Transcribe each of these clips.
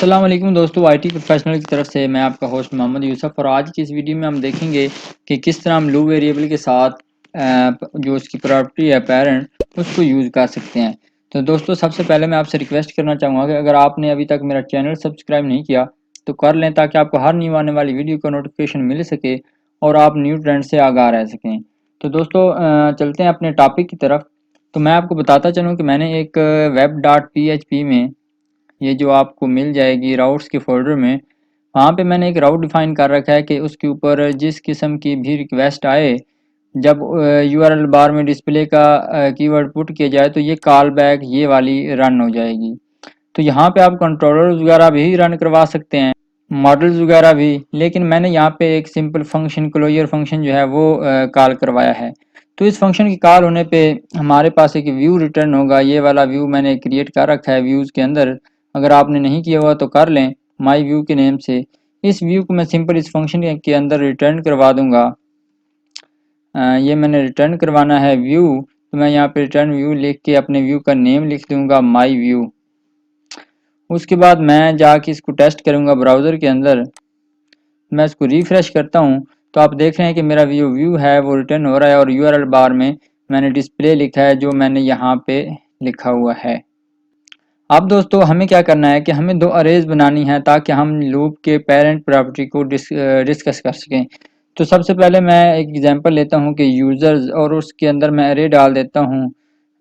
अस्सलाम वालेकुम दोस्तों, आईटी प्रोफेशनल की तरफ से मैं आपका होस्ट मोहम्मद यूसुफ। और आज की इस वीडियो में हम देखेंगे कि किस तरह हम लूप वेरिएबल के साथ जो उसकी प्रॉपर्टी है पेरेंट, उसको यूज़ कर सकते हैं। तो दोस्तों, सबसे पहले मैं आपसे रिक्वेस्ट करना चाहूँगा कि अगर आपने अभी तक मेरा चैनल सब्सक्राइब नहीं किया तो कर लें, ताकि आपको हर न्यू आने वाली वीडियो का नोटिफिकेशन मिल सके और आप न्यू ट्रेंड से आगाह रह सकें। तो दोस्तों, चलते हैं अपने टॉपिक की तरफ। तो मैं आपको बताता चलूँ कि मैंने एक वेब डॉट PHP में, ये जो आपको मिल जाएगी राउट्स के फोल्डर में, वहाँ पे मैंने एक राउट डिफाइन कर रखा है कि उसके ऊपर जिस किस्म की भी रिक्वेस्ट आए, जब URL बार में डिस्प्ले का कीवर्ड पुट किया जाए तो ये कॉल बैक ये वाली रन हो जाएगी। तो यहाँ पे आप कंट्रोलर्स वगैरह भी रन करवा सकते हैं, मॉडल्स वगैरह भी, लेकिन मैंने यहाँ पे एक सिंपल फंक्शन क्लोजर फंक्शन जो है वो कॉल करवाया है। तो इस फंक्शन की कॉल होने पे हमारे पास एक व्यू रिटर्न होगा। ये वाला व्यू मैंने क्रिएट कर रखा है व्यूज़ के अंदर। अगर आपने नहीं किया हुआ तो कर लें, माई व्यू के नेम से। इस व्यू को मैं सिंपल इस फंक्शन के अंदर रिटर्न करवा दूंगा। ये मैंने रिटर्न करवाना है व्यू, तो मैं यहाँ पे रिटर्न व्यू लिख के अपने व्यू का नेम लिख दूंगा माई व्यू। उसके बाद मैं जाके इसको टेस्ट करूंगा ब्राउज़र के अंदर। मैं इसको रिफ्रेश करता हूँ तो आप देख रहे हैं कि मेरा व्यू है वो रिटर्न हो रहा है, और URL बार में मैंने डिस्प्ले लिखा है जो मैंने यहाँ पे लिखा हुआ है। अब दोस्तों, हमें क्या करना है कि हमें दो अरेज बनानी है ताकि हम लूप के पेरेंट प्रॉपर्टी को डिस्कस कर सकें। तो सबसे पहले मैं एक एग्जांपल लेता हूँ कि यूज़र्स, और उसके अंदर मैं अरे डाल देता हूँ।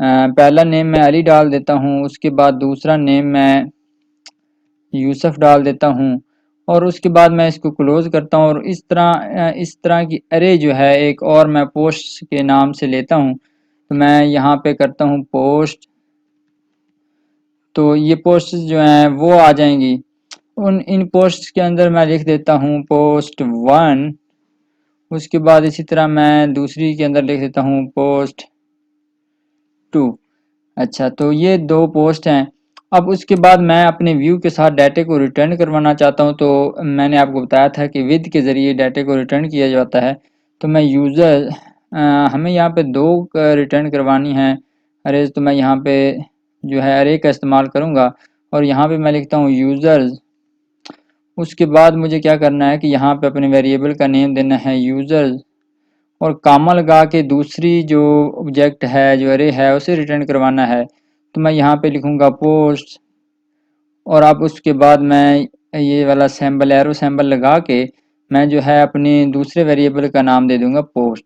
पहला नेम मैं अली डाल देता हूँ, उसके बाद दूसरा नेम मैं यूसुफ डाल देता हूँ, और उसके बाद मैं इसको क्लोज करता हूँ। और इस तरह की अरे जो है एक और मैं पोस्ट के नाम से लेता हूँ। तो मैं यहाँ पे करता हूँ पोस्ट, तो ये पोस्ट जो हैं वो आ जाएंगी। इन पोस्ट के अंदर मैं लिख देता हूँ post 1। उसके बाद इसी तरह मैं दूसरी के अंदर लिख देता हूँ post 2। अच्छा, तो ये दो पोस्ट हैं। अब उसके बाद मैं अपने व्यू के साथ डाटे को रिटर्न करवाना चाहता हूँ। तो मैंने आपको बताया था कि विद के ज़रिए डाटे को रिटर्न किया जाता है। तो मैं हमें यहाँ पे दो रिटर्न करवानी है अरेज। तो मैं यहाँ पे जो है अरे का इस्तेमाल करूँगा, और यहाँ पे मैं लिखता हूँ यूज़र्स। उसके बाद मुझे क्या करना है कि यहाँ पे अपने वेरिएबल का नेम देना है यूज़र्स, और कामा लगा के दूसरी जो ऑब्जेक्ट है जो अरे है उसे रिटर्न करवाना है। तो मैं यहाँ पे लिखूँगा पोस्ट, और अब उसके बाद मैं ये वाला सिंबल एरो सिंबल लगा के मैं जो है अपने दूसरे वेरिएबल का नाम दे दूँगा पोस्ट।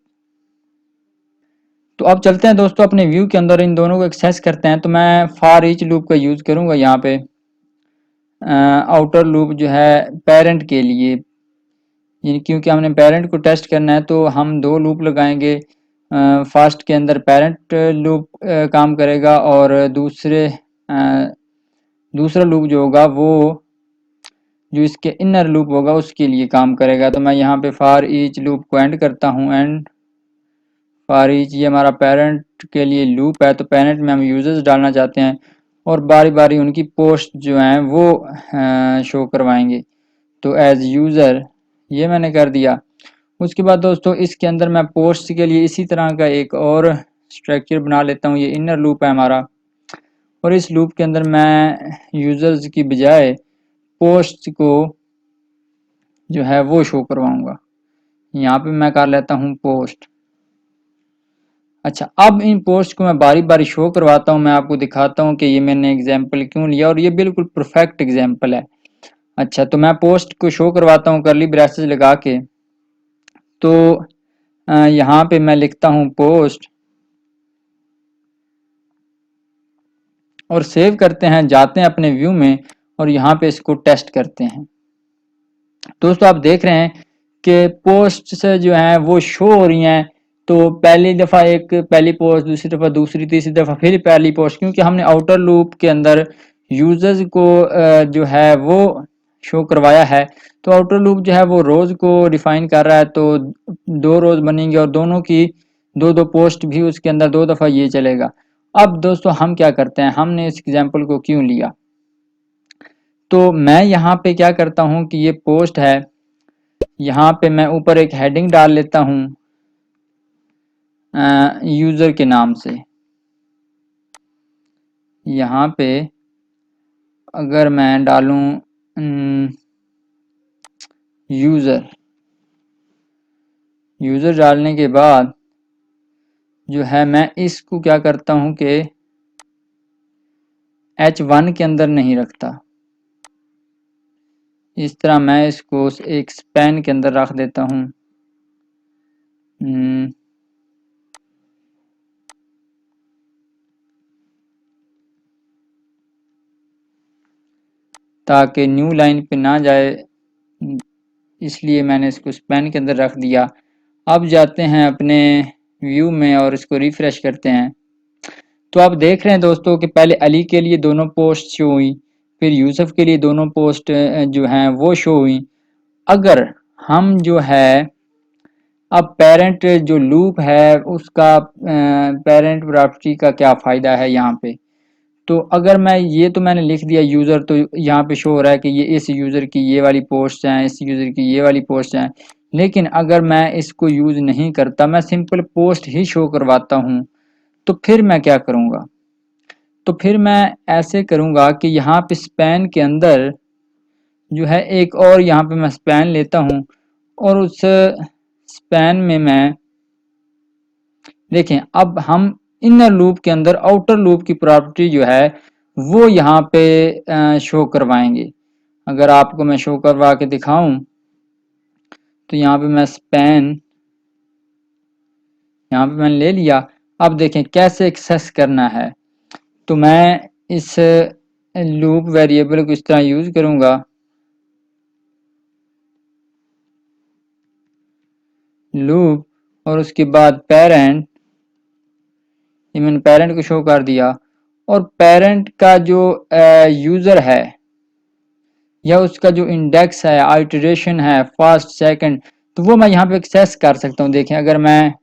तो अब चलते हैं दोस्तों अपने व्यू के अंदर, इन दोनों को एक्सेस करते हैं। तो मैं फॉर ईच लूप का यूज़ करूँगा यहाँ पे। आउटर लूप जो है पेरेंट के लिए, क्योंकि हमने पेरेंट को टेस्ट करना है तो हम दो लूप लगाएंगे। फर्स्ट के अंदर पेरेंट लूप काम करेगा, और दूसरा लूप जो होगा वो जो इसके इनर लूप होगा उसके लिए काम करेगा। तो मैं यहाँ पे फॉर ईच लूप को एंड करता हूँ। एंड फॉर ईच, ये हमारा पेरेंट के लिए लूप है। तो पेरेंट में हम यूजर्स डालना चाहते हैं, और बारी बारी उनकी पोस्ट जो हैं वो शो करवाएंगे। तो एज यूज़र ये मैंने कर दिया। उसके बाद दोस्तों, इसके अंदर मैं पोस्ट के लिए इसी तरह का एक और स्ट्रक्चर बना लेता हूँ। ये इनर लूप है हमारा, और इस लूप के अंदर मैं यूज़र्स की बजाय पोस्ट को जो है वो शो करवाऊंगा। यहाँ पे मैं कर लेता हूँ पोस्ट। अच्छा, अब इन पोस्ट को मैं बारी बारी शो करवाता हूँ। मैं आपको दिखाता हूँ कि ये मैंने एग्जाम्पल क्यों लिया, और ये बिल्कुल परफेक्ट एग्जाम्पल है। अच्छा, तो मैं पोस्ट को शो करवाता हूँ करली ब्रेसेस लगा के। तो यहाँ पे मैं लिखता हूँ पोस्ट, और सेव करते हैं, जाते हैं अपने व्यू में, और यहाँ पे इसको टेस्ट करते हैं। दोस्तों, आप देख रहे हैं कि पोस्ट से जो है वो शो हो रही हैं। तो पहली दफ़ा एक पहली पोस्ट, दूसरी दफ़ा दूसरी, तीसरी दफ़ा फिर पहली पोस्ट, क्योंकि हमने आउटर लूप के अंदर यूजर्स को जो है वो शो करवाया है। तो आउटर लूप जो है वो रोज़ को डिफाइन कर रहा है। तो दो रोज़ बनेंगे, और दोनों की दो दो पोस्ट भी उसके अंदर दो दफ़ा ये चलेगा। अब दोस्तों, हम क्या करते हैं, हमने इस एग्जाम्पल को क्यों लिया। तो मैं यहाँ पे क्या करता हूँ कि ये पोस्ट है, यहाँ पे मैं ऊपर एक हेडिंग डाल लेता हूँ यूज़र के नाम से। यहाँ पे अगर मैं डालूँ यूज़र डालने के बाद जो है मैं इसको क्या करता हूँ कि H1 के अंदर नहीं रखता। इस तरह मैं इसको एक स्पैन के अंदर रख देता हूँ। ताकि न्यू लाइन पे ना जाए, इसलिए मैंने इसको स्पैन के अंदर रख दिया। अब जाते हैं अपने व्यू में और इसको रिफ्रेश करते हैं। तो आप देख रहे हैं दोस्तों कि पहले अली के लिए दोनों पोस्ट शो हुई, फिर यूसुफ के लिए दोनों पोस्ट जो हैं वो शो हुई। अगर हम जो है अब पेरेंट जो लूप है उसका पेरेंट प्रॉपर्टी का क्या फ़ायदा है यहाँ पे। तो अगर मैं ये तो मैंने लिख दिया यूज़र, तो यहाँ पे शो हो रहा है कि ये इस यूज़र की ये वाली पोस्ट हैं, इस यूज़र की ये वाली पोस्ट हैं। लेकिन अगर मैं इसको यूज़ नहीं करता, मैं सिंपल पोस्ट ही शो करवाता हूँ, तो फिर मैं क्या करूँगा? तो फिर मैं ऐसे करूँगा कि यहाँ पे स्पैन के अंदर जो है एक और यहाँ पे मैं स्पैन लेता हूँ और उस स्पैन में मैं देखें अब हम इनर लूप के अंदर आउटर लूप की प्रॉपर्टी जो है वो यहाँ पे शो करवाएंगे। अगर आपको मैं शो करवा के दिखाऊं तो यहाँ पे मैं स्पैन यहाँ पे मैंने ले लिया। अब देखें कैसे एक्सेस करना है। तो मैं इस लूप वेरिएबल को इस तरह यूज करूंगा, लूप और उसके बाद पेरेंट, ये मैंने पेरेंट को शो कर दिया। और पेरेंट का जो यूजर है या उसका जो इंडेक्स है, आइटरेशन है, फर्स्ट सेकंड, तो वो मैं यहाँ पे एक्सेस कर सकता हूँ। देखें अगर मैं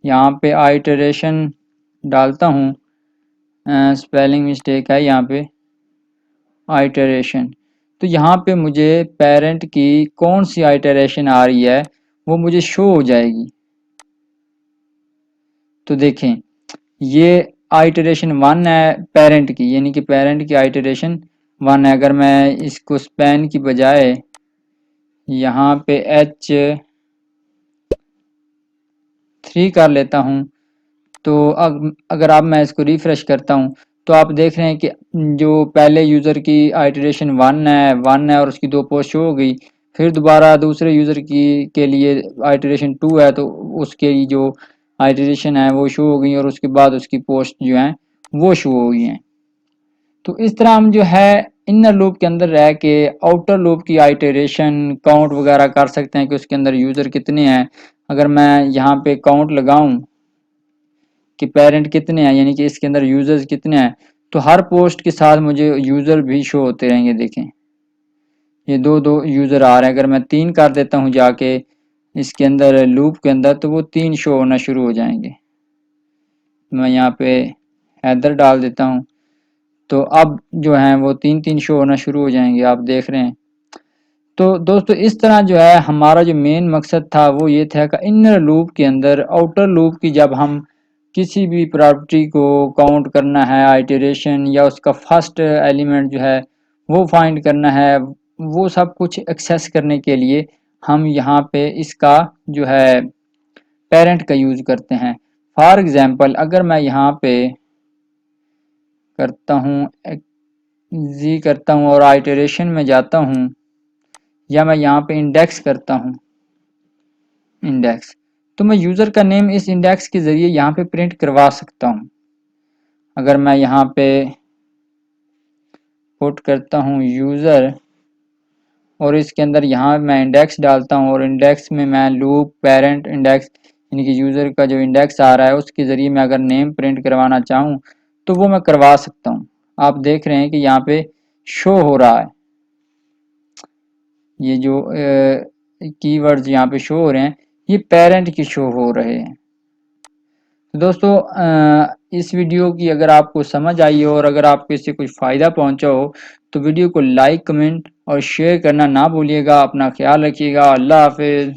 यहाँ पे आइटरेशन डालता हूँ, स्पेलिंग मिस्टेक है यहाँ पे, आइटरेशन, तो यहाँ पे मुझे पेरेंट की कौन सी आइटरेशन आ रही है वो मुझे शो हो जाएगी। तो देखें ये आइटरेशन 1 है पेरेंट की, यानी कि पेरेंट की आइटरेशन 1 है। अगर मैं इसको स्पैन की बजाय यहाँ पे H3 कर लेता हूँ, तो अगर अब मैं इसको रिफ्रेश करता हूँ तो आप देख रहे हैं कि जो पहले यूज़र की आइटरेशन 1 है और उसकी 2 पोस्ट शो हो गई। फिर दोबारा दूसरे यूज़र की के लिए आइटरेशन 2 है तो उसके जो आइटरेशन है वो शो हो गई और उसके बाद उसकी पोस्ट जो हैं वो शो हो गई हैं। तो इस तरह हम जो है इनर लूप के अंदर रह के आउटर लूप की आइटरेशन काउंट वगैरह कर सकते हैं कि उसके अंदर यूज़र कितने हैं। अगर मैं यहाँ पे काउंट लगाऊं कि पेरेंट कितने हैं, यानी कि इसके अंदर यूजर्स कितने हैं, तो हर पोस्ट के साथ मुझे यूज़र भी शो होते रहेंगे। देखें ये दो यूज़र आ रहे हैं। अगर मैं 3 कर देता हूँ जाके इसके अंदर लूप के अंदर, तो वो 3 शो होना शुरू हो जाएंगे। मैं यहाँ पे हैदर डाल देता हूँ, तो अब जो है वो 3 शो होना शुरू हो जाएंगे, आप देख रहे हैं। तो दोस्तों इस तरह जो है हमारा जो मेन मकसद था वो ये था कि इनर लूप के अंदर आउटर लूप की जब हम किसी भी प्रॉपर्टी को काउंट करना है, आइटरेशन या उसका फर्स्ट एलिमेंट जो है वो फाइंड करना है, वो सब कुछ एक्सेस करने के लिए हम यहाँ पे इसका जो है पेरेंट का यूज़ करते हैं। फॉर एग्जांपल अगर मैं यहाँ पे करता हूँ जी करता हूँ और आइटरेशन में जाता हूँ, या मैं यहाँ पे इंडेक्स करता हूँ, इंडेक्स, तो मैं यूज़र का नेम इस इंडेक्स के ज़रिए यहाँ पे प्रिंट करवा सकता हूँ। अगर मैं यहाँ पे पुट करता हूँ यूज़र और इसके अंदर यहाँ मैं इंडेक्स डालता हूँ और इंडेक्स में मैं लूप पेरेंट इंडेक्स, यानी कि यूज़र का जो इंडेक्स आ रहा है उसके ज़रिए मैं अगर नेम प्रिंट करवाना चाहूँ तो वो मैं करवा सकता हूँ। आप देख रहे हैं कि यहाँ पे शो हो रहा है, ये जो कीवर्ड्स यहाँ पे शो हो रहे हैं ये पेरेंट की शो हो रहे हैं। तो दोस्तों इस वीडियो की अगर आपको समझ आई हो और अगर आपको इससे कुछ फ़ायदा पहुंचा हो तो वीडियो को लाइक, कमेंट और शेयर करना ना भूलिएगा। अपना ख्याल रखिएगा। अल्लाह हाफिज़।